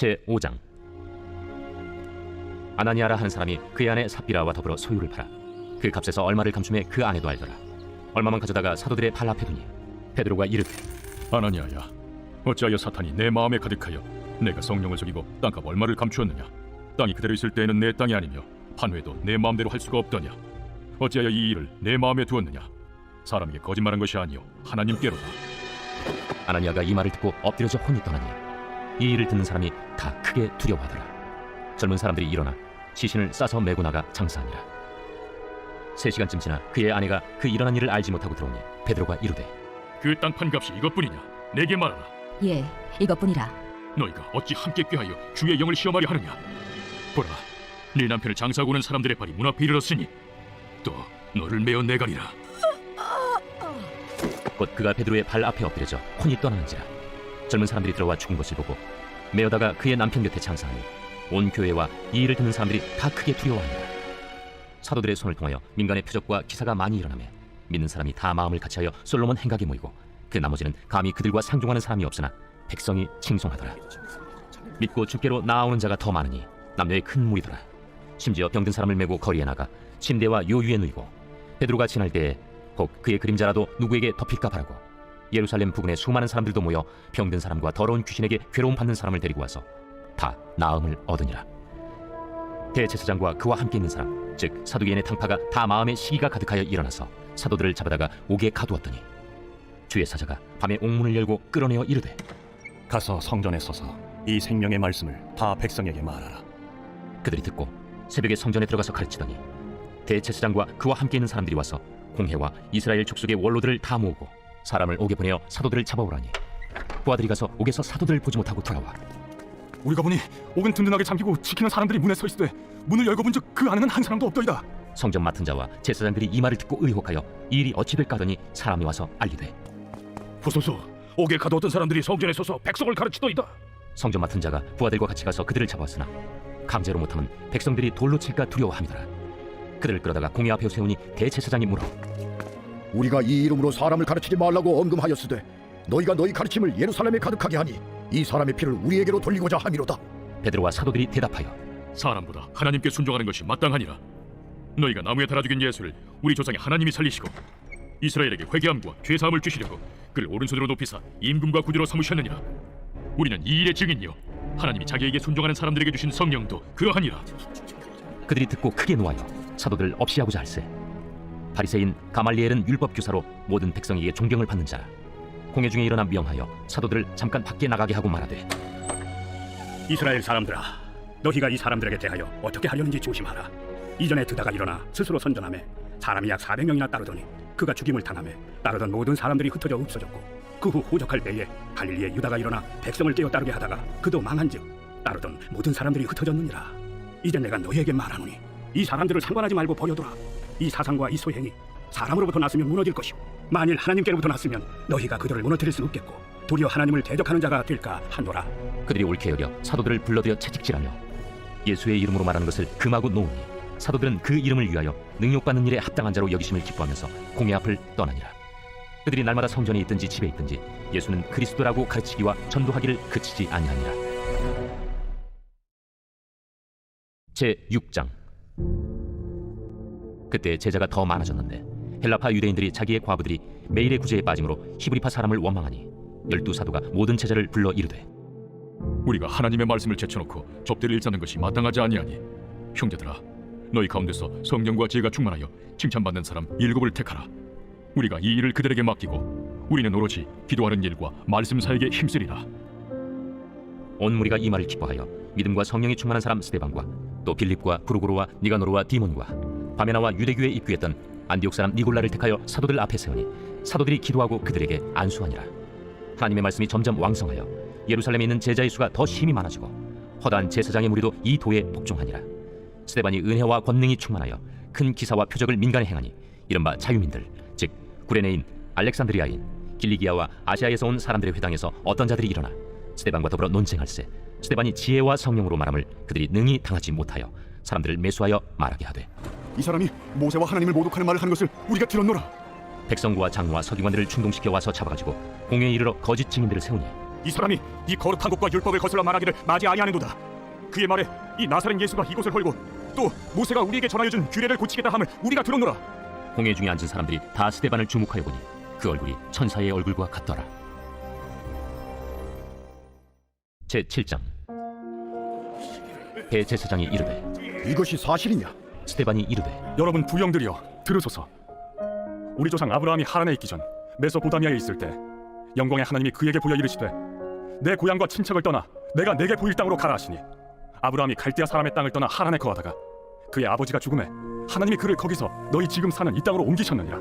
제5장. 아나니아라 하는 사람이 그의 아내 삽비라와 더불어 소유를 팔아 그 값에서 얼마를 감춤해 그 아내도 알더라. 얼마만 가져다가 사도들의 발 앞에 두니 베드로가 이르되, 아나니아야, 어찌하여 사탄이 내 마음에 가득하여 내가 성령을 속이고 땅값 얼마를 감추었느냐? 땅이 그대로 있을 때에는 내 땅이 아니며 판회도 내 마음대로 할 수가 없더냐? 어찌하여 이 일을 내 마음에 두었느냐? 사람에게 거짓말한 것이 아니요 하나님께로다. 아나니아가 이 말을 듣고 엎드려져 혼이 떠나니 이 일을 듣는 사람이 다 크게 두려워하더라. 젊은 사람들이 일어나 시신을 싸서 메고 나가 장사하니라. 3시간쯤 지나 그의 아내가 그 일어난 일을 알지 못하고 들어오니 베드로가 이르되, 그 땅 판값이 이것뿐이냐? 내게 말하라. 예, 이것뿐이라. 너희가 어찌 함께 꾀하여 주의 영을 시험하려 하느냐? 보라, 네 남편을 장사하고 오는 사람들의 발이 문 앞에 이르렀으니 또 너를 메어 내가리라. 곧 그가 베드로의 발 앞에 엎드려져 혼이 떠나는지라. 젊은 사람들이 들어와 죽은 것을 보고 메어다가 그의 남편 곁에 장사하니 온 교회와 이 일을 듣는 사람들이 다 크게 두려워하니라. 사도들의 손을 통하여 민간의 표적과 기사가 많이 일어나며 믿는 사람이 다 마음을 같이하여 솔로몬 행각에 모이고 그 나머지는 감히 그들과 상종하는 사람이 없으나 백성이 칭송하더라. 믿고 주께로 나아오는 자가 더 많으니 남녀의 큰 무리더라. 심지어 병든 사람을 메고 거리에 나가 침대와 요 위에 누이고 베드로가 지날 때에 혹 그의 그림자라도 누구에게 덮일까 바라고 예루살렘 부근에 수많은 사람들도 모여 병든 사람과 더러운 귀신에게 괴로움 받는 사람을 데리고 와서 다 나음을 얻으니라. 대제사장과 그와 함께 있는 사람, 즉 사두개인의 탕파가 다 마음에 시기가 가득하여 일어나서 사도들을 잡아다가 옥에 가두었더니 주의 사자가 밤에 옥문을 열고 끌어내어 이르되, 가서 성전에 서서 이 생명의 말씀을 다 백성에게 말하라. 그들이 듣고 새벽에 성전에 들어가서 가르치더니 대제사장과 그와 함께 있는 사람들이 와서 공회와 이스라엘 족속의 원로들을 다 모으고 사람을 옥에 보내어 사도들을 잡아오라니 부하들이 가서 옥에서 사도들을 보지 못하고 돌아와 우리가 보니 옥은 든든하게 잠기고 지키는 사람들이 문에 서 있으되 문을 열고 본즉 그 안에는 한 사람도 없더이다. 성전 맡은 자와 제사장들이 이 말을 듣고 의혹하여 이 일이 어찌 될까 하더니 사람이 와서 알리되, 보소서, 옥에 가두었던 사람들이 성전에 서서 백성을 가르치더이다. 성전 맡은 자가 부하들과 같이 가서 그들을 잡았으나 강제로 못하면 백성들이 돌로 칠까 두려워함이더라. 그들을 끌어다가 공회 앞에 세우니 대제사장이 물어, 우리가 이 이름으로 사람을 가르치지 말라고 언금하였으되 너희가 너희 가르침을 예루살렘에 가득하게 하니 이 사람의 피를 우리에게로 돌리고자 함이로다. 베드로와 사도들이 대답하여, 사람보다 하나님께 순종하는 것이 마땅하니라. 너희가 나무에 달아 죽인 예수를 우리 조상의 하나님이 살리시고 이스라엘에게 회개함과 죄사함을 주시려고 그를 오른손으로 높이사 임금과 구주로 삼으셨느니라. 우리는 이 일의 증인이요 하나님이 자기에게 순종하는 사람들에게 주신 성령도 그러하니라. 그들이 듣고 크게 노하여 사도들을 없이하고자 할세. 바리새인 가말리엘은 율법 교사로 모든 백성에게 존경을 받는 자라. 공회 중에 일어나 명하여 사도들을 잠깐 밖에 나가게 하고 말하되, 이스라엘 사람들아, 너희가 이 사람들에게 대하여 어떻게 하려는지 조심하라. 이전에 드다가 일어나 스스로 선전하며 사람이 약 400명이나 따르더니 그가 죽임을 당하며 따르던 모든 사람들이 흩어져 없어졌고 그 후 호적할 때에 갈릴리에 유다가 일어나 백성을 깨어 따르게 하다가 그도 망한즉 따르던 모든 사람들이 흩어졌느니라. 이제 내가 너희에게 말하노니 이 사람들을 상관하지 말고 버려두라. 이 사상과 이 소행이 사람으로부터 났으면 무너질 것이고 만일 하나님께로부터 났으면 너희가 그들을 무너뜨릴 수 없겠고 도리어 하나님을 대적하는 자가 될까 하노라. 그들이 옳게 여겨 사도들을 불러들여 채찍질하며 예수의 이름으로 말하는 것을 금하고 놓으니 사도들은 그 이름을 위하여 능욕받는 일에 합당한 자로 여기심을 기뻐하면서 공회 앞을 떠나니라. 그들이 날마다 성전에 있든지 집에 있든지 예수는 그리스도라고 가르치기와 전도하기를 그치지 아니하니라. 제6장. 그때 제자가 더 많아졌는데 헬라파 유대인들이 자기의 과부들이 매일의 구제에 빠짐으로 히브리파 사람을 원망하니 12사도가 모든 제자를 불러 이르되, 우리가 하나님의 말씀을 제쳐놓고 접대를 일삼는 것이 마땅하지 아니하니 형제들아, 너희 가운데서 성령과 지혜가 충만하여 칭찬받는 사람 7을 택하라. 우리가 이 일을 그들에게 맡기고 우리는 오로지 기도하는 일과 말씀 사역에 힘쓰리라. 온 무리가 이 말을 기뻐하여 믿음과 성령이 충만한 사람 스데반과 또 빌립과 브루고로와 니가노르와 디몬과 바메나와 유대교에 입교했던 안디옥 사람 니골라를 택하여 사도들 앞에 세우니 사도들이 기도하고 그들에게 안수하니라. 하나님의 말씀이 점점 왕성하여 예루살렘에 있는 제자의 수가 더 심히 많아지고 허다한 제사장의 무리도 이 도에 복종하니라. 스데반이 은혜와 권능이 충만하여 큰 기사와 표적을 민간에 행하니 이른바 자유민들, 즉 구레네인, 알렉산드리아인, 길리기아와 아시아에서 온 사람들의 회당에서 어떤 자들이 일어나 스데반과 더불어 논쟁할세. 스데반이 지혜와 성령으로 말함을 그들이 능히 당하지 못하여 사람들을 매수하여 말하게 하되, 이 사람이 모세와 하나님을 모독하는 말을 하는 것을 우리가 들었노라. 백성과 장로와 서기관들을 충동시켜 와서 잡아가지고 공회에 이르러 거짓 증인들을 세우니 이 사람이 이 거룩한 곳과 율법을 거슬러 말하기를 마지 아니하는도다. 그의 말에 이 나사렛 예수가 이곳을 헐고 또 모세가 우리에게 전하여준 규례를 고치겠다 함을 우리가 들었노라. 홍해 중에 앉은 사람들이 다 스데반을 주목하여 보니 그 얼굴이 천사의 얼굴과 같더라. 제 7장. 대제사장이 이르되 이것이 사실이냐? 스데반이 이르되 여러분 부영들이여 들으소서. 우리 조상 아브라함이 하란에 있기 전 메소포다미아에 있을 때 영광의 하나님이 그에게 보여 이르시되 내 고향과 친척을 떠나 내가 내게 보일 땅으로 가라 하시니 아브라함이 갈대아 사람의 땅을 떠나 하란에 거하다가 그의 아버지가 죽음에 하나님이 그를 거기서 너희 지금 사는 이 땅으로 옮기셨느니라.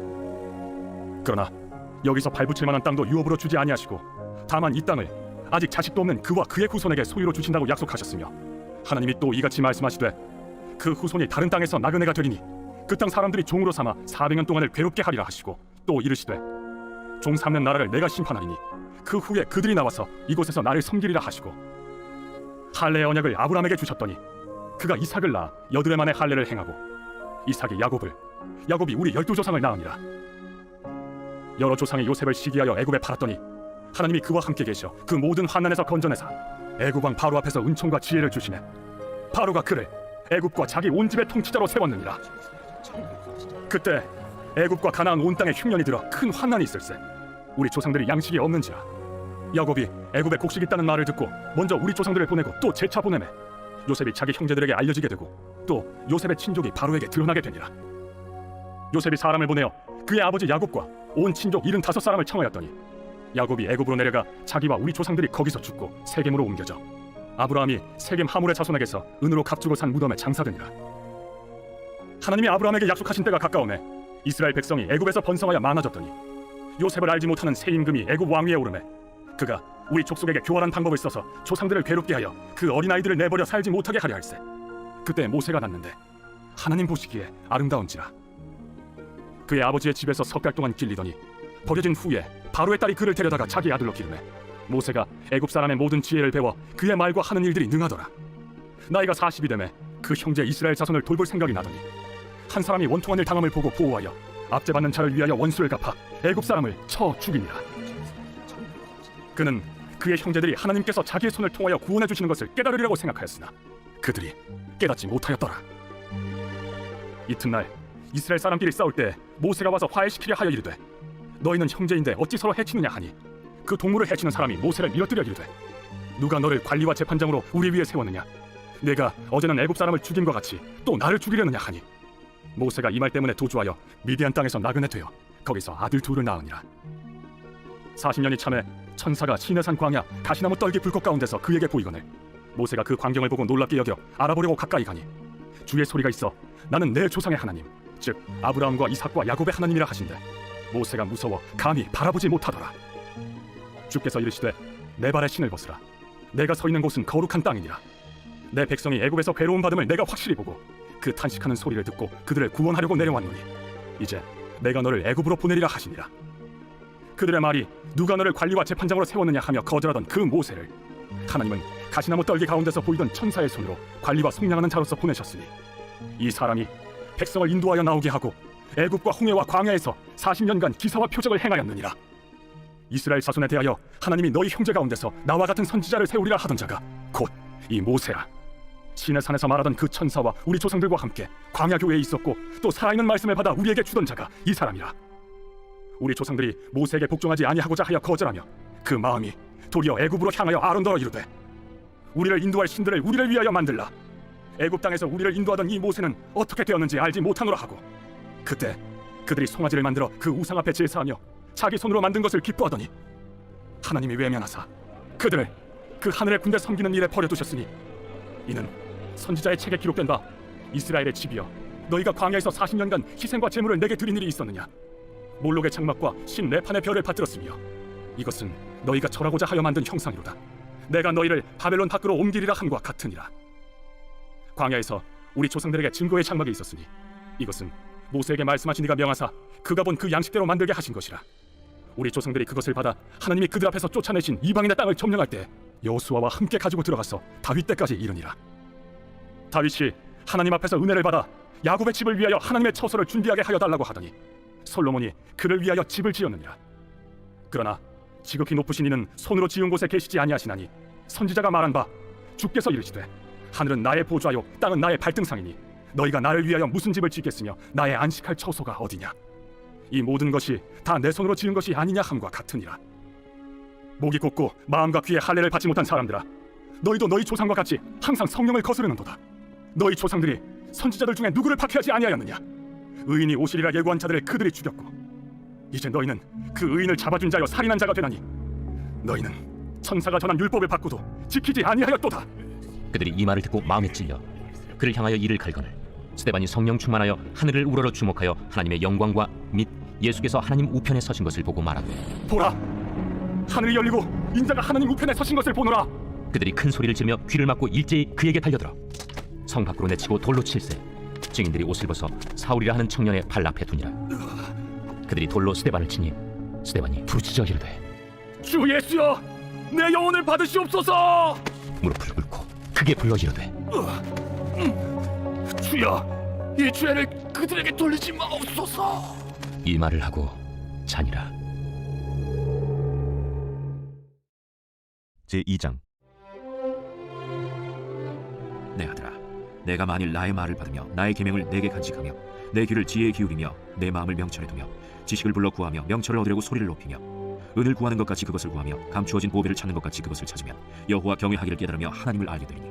그러나 여기서 발붙일 만한 땅도 유업으로 주지 아니하시고 다만 이 땅을 아직 자식도 없는 그와 그의 후손에게 소유로 주신다고 약속하셨으며 하나님이 또 이같이 말씀하시되 그 후손이 다른 땅에서 나그네가 되리니 그 땅 사람들이 종으로 삼아 400년 동안을 괴롭게 하리라 하시고 또 이르시되 종 삼는 나라를 내가 심판하리니 그 후에 그들이 나와서 이곳에서 나를 섬기리라 하시고 할례의 언약을 아브라함에게 주셨더니 그가 이삭을 낳아 여드레 만에 할례를 행하고 이삭이 야곱을 야곱이 우리 12조상을 낳으니라. 여러 조상이 요셉을 시기하여 애굽에 팔았더니 하나님이 그와 함께 계셔 그 모든 환난에서 건져내사 애굽 왕 바로 앞에서 은총과 지혜를 주시네. 바로가 그를 애굽과 자기 온 집의 통치자로 세웠느니라. 그때 애굽과 가나안 온 땅에 흉년이 들어 큰 환난이 있을세. 우리 조상들이 양식이 없는지라. 야곱이 애굽에 곡식이 있다는 말을 듣고 먼저 우리 조상들을 보내고 또 재차 보내매 요셉이 자기 형제들에게 알려지게 되고 또 요셉의 친족이 바로에게 드러나게 되니라. 요셉이 사람을 보내어 그의 아버지 야곱과 온 친족 75사람을 청하였더니 야곱이 애굽으로 내려가 자기와 우리 조상들이 거기서 죽고 세겜으로 옮겨져 아브라함이 세겜 하물의 자손에게서 은으로 값주고 산 무덤에 장사되니라. 하나님이 아브라함에게 약속하신 때가 가까우매 이스라엘 백성이 애굽에서 번성하여 많아졌더니 요셉을 알지 못하는 새 임금이 애굽 왕위에 오르매 그가 우리 족속에게 교활한 방법을 써서 조상들을 괴롭게 하여 그 어린아이들을 내버려 살지 못하게 하려 할세. 그때 모세가 났는데 하나님 보시기에 아름다운지라. 그의 아버지의 집에서 석 달 동안 길리더니 버려진 후에 바로의 딸이 그를 데려다가 자기 아들로 기르매 모세가 애굽 사람의 모든 지혜를 배워 그의 말과 하는 일들이 능하더라. 나이가 40이 되매 그 형제 이스라엘 자손을 돌볼 생각이 나더니 한 사람이 원통한 일 당함을 보고 보호하여 압제받는 자를 위하여 원수를 갚아 애굽 사람을 쳐 죽이니라. 그는 그의 형제들이 하나님께서 자기의 손을 통하여 구원해 주시는 것을 깨달으리라고 생각하였으나 그들이 깨닫지 못하였더라. 이튿날 이스라엘 사람끼리 싸울 때 모세가 와서 화해시키려 하여 이르되 너희는 형제인데 어찌 서로 해치느냐 하니 그 동물을 해치는 사람이 모세를 밀어뜨려 이르되 누가 너를 관리와 재판장으로 우리 위에 세웠느냐 내가 어제는 애굽 사람을 죽임과 같이 또 나를 죽이려느냐 하니 모세가 이 말 때문에 도주하여 미디안 땅에서 나그네 되어 거기서 아들 둘을 낳으니라. 40년이 참에 천사가 시내산 광야 가시나무 떨기 불꽃 가운데서 그에게 보이거늘 모세가 그 광경을 보고 놀랍게 여겨 알아보려고 가까이 가니 주의 소리가 있어 나는 내 조상의 하나님 즉 아브라함과 이삭과 야곱의 하나님이라 하신대 모세가 무서워 감히 바라보지 못하더라. 주께서 이르시되 내 발에 신을 벗으라. 내가 서 있는 곳은 거룩한 땅이니라. 내 백성이 애굽에서 괴로움 받음을 내가 확실히 보고 그 탄식하는 소리를 듣고 그들을 구원하려고 내려왔노니 이제 내가 너를 애굽으로 보내리라 하시니라. 그들의 말이 누가 너를 관리와 재판장으로 세웠느냐 하며 거절하던 그 모세를 하나님은 가시나무 떨기 가운데서 보이던 천사의 손으로 관리와 속량하는 자로서 보내셨으니 이 사람이 백성을 인도하여 나오게 하고 애굽과 홍해와 광야에서 40년간 기사와 표적을 행하였느니라. 이스라엘 자손에 대하여 하나님이 너희 형제 가운데서 나와 같은 선지자를 세우리라 하던 자가 곧 이 모세라. 시내산에서 말하던 그 천사와 우리 조상들과 함께 광야 교회에 있었고 또 살아있는 말씀을 받아 우리에게 주던 자가 이 사람이라. 우리 조상들이 모세에게 복종하지 아니하고자 하여 거절하며 그 마음이 도리어 애굽으로 향하여 아론더러 이르되 우리를 인도할 신들을 우리를 위하여 만들라. 애굽 땅에서 우리를 인도하던 이 모세는 어떻게 되었는지 알지 못하노라 하고 그때 그들이 송아지를 만들어 그 우상 앞에 제사하며 자기 손으로 만든 것을 기뻐하더니 하나님이 외면하사 그들을 그 하늘의 군대 섬기는 일에 버려두셨으니 이는 선지자의 책에 기록된 바 이스라엘의 집이여 너희가 광야에서 40년간 희생과 제물을 내게 드린 일이 있었느냐. 몰록의 장막과 신 네판의 별을 받들었으며 이것은 너희가 절하고자 하여 만든 형상이로다. 내가 너희를 바벨론 밖으로 옮기리라 함과 같으니라. 광야에서 우리 조상들에게 증거의 장막이 있었으니 이것은 모세에게 말씀하신 이가 명하사 그가 본 그 양식대로 만들게 하신 것이라. 우리 조상들이 그것을 받아 하나님이 그들 앞에서 쫓아내신 이방인의 땅을 점령할 때 여호수아와 함께 가지고 들어가서 다윗 때까지 이르니라. 다윗이 하나님 앞에서 은혜를 받아 야곱의 집을 위하여 하나님의 처소를 준비하게 하여 달라고 하더니 솔로몬이 그를 위하여 집을 지었느니라. 그러나 지극히 높으신 이는 손으로 지은 곳에 계시지 아니하시나니 선지자가 말한 바 주께서 이르시되 하늘은 나의 보좌요 땅은 나의 발등상이니 너희가 나를 위하여 무슨 집을 짓겠으며 나의 안식할 처소가 어디냐. 이 모든 것이 다 내 손으로 지은 것이 아니냐 함과 같으니라. 목이 곧고 마음과 귀에 할례를 받지 못한 사람들아, 너희도 너희 조상과 같이 항상 성령을 거스르는도다. 너희 조상들이 선지자들 중에 누구를 박해하지 아니하였느냐. 의인이 오시리라 예고한 자들을 그들이 죽였고 이제 너희는 그 의인을 잡아준 자여 살인한 자가 되나니 너희는 천사가 전한 율법을 받고도 지키지 아니하였도다. 그들이 이 말을 듣고 마음에 찔려 그를 향하여 이를 갈거늘 스데반이 성령 충만하여 하늘을 우러러 주목하여 하나님의 영광과 및 예수께서 하나님 우편에 서신 것을 보고 말하되 보라, 하늘이 열리고 인자가 하나님 우편에 서신 것을 보노라. 그들이 큰 소리를 지르며 귀를 막고 일제히 그에게 달려들어 성 밖으로 내치고 돌로 칠세 증인들이 옷을 벗어 사울이라 하는 청년의 발 앞에 두니라. 그들이 돌로 스데반을 치니 스데반이 부르짖어 이르되 주 예수여, 내 영혼을 받으시옵소서. 무릎을 꿇고 크게 불러 이르되 주여, 이 죄를 그들에게 돌리지 마옵소서. 이 말을 하고 자니라. 제2장. 내 아들아, 내가 만일 나의 말을 받으며 나의 계명을 내게 간직하며 내 귀를 지혜에 기울이며 내 마음을 명철에 두며 지식을 불러 구하며 명철을 얻으려고 소리를 높이며 은을 구하는 것 같이 그것을 구하며 감추어진 보배를 찾는 것 같이 그것을 찾으면 여호와 경외하기를 깨달으며 하나님을 알게 되리니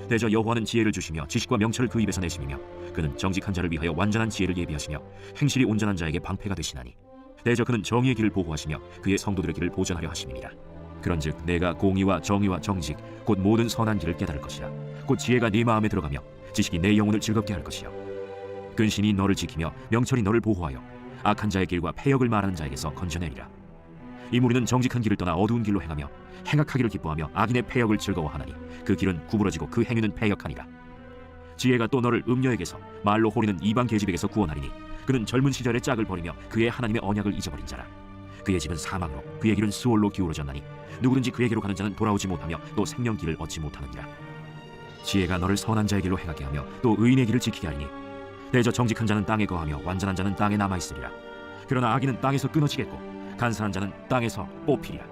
대저 여호와는 지혜를 주시며 지식과 명철을 그 입에서 내심이며 그는 정직한 자를 위하여 완전한 지혜를 예비하시며 행실이 온전한 자에게 방패가 되시나니 대저 그는 정의의 길을 보호하시며 그의 성도들의 길을 보전하려 하심이니라. 그런즉 내가 공의와 정의와 정직 곧 모든 선한 길을 깨달을 것이라. 곧 지혜가 네 마음에 들어가며 지식이 내 영혼을 즐겁게 할 것이요 근신이 너를 지키며 명철이 너를 보호하여 악한 자의 길과 패역을 말하는 자에게서 건져내리라. 이 무리는 정직한 길을 떠나 어두운 길로 행하며 행악하기를 기뻐하며 악인의 패역을 즐거워하나니 그 길은 구부러지고 그 행위는 패역하니라. 지혜가 또 너를 음녀에게서 말로 호리는 이방 계집에게서 구원하리니 그는 젊은 시절의 짝을 버리며 그의 하나님의 언약을 잊어버린 자라. 그의 집은 사망으로 그의 길은 스올로 기울어졌나니 누구든지 그에게로 가는 자는 돌아오지 못하며 또 생명길을 얻지 못하느니라. 지혜가 너를 선한 자의 길로 행하게 하며 또 의인의 길을 지키게 하리니 대저 정직한 자는 땅에 거하며 완전한 자는 땅에 남아있으리라. 그러나 악인은 땅에서 끊어지겠고 간사한 자는 땅에서 뽑히리라.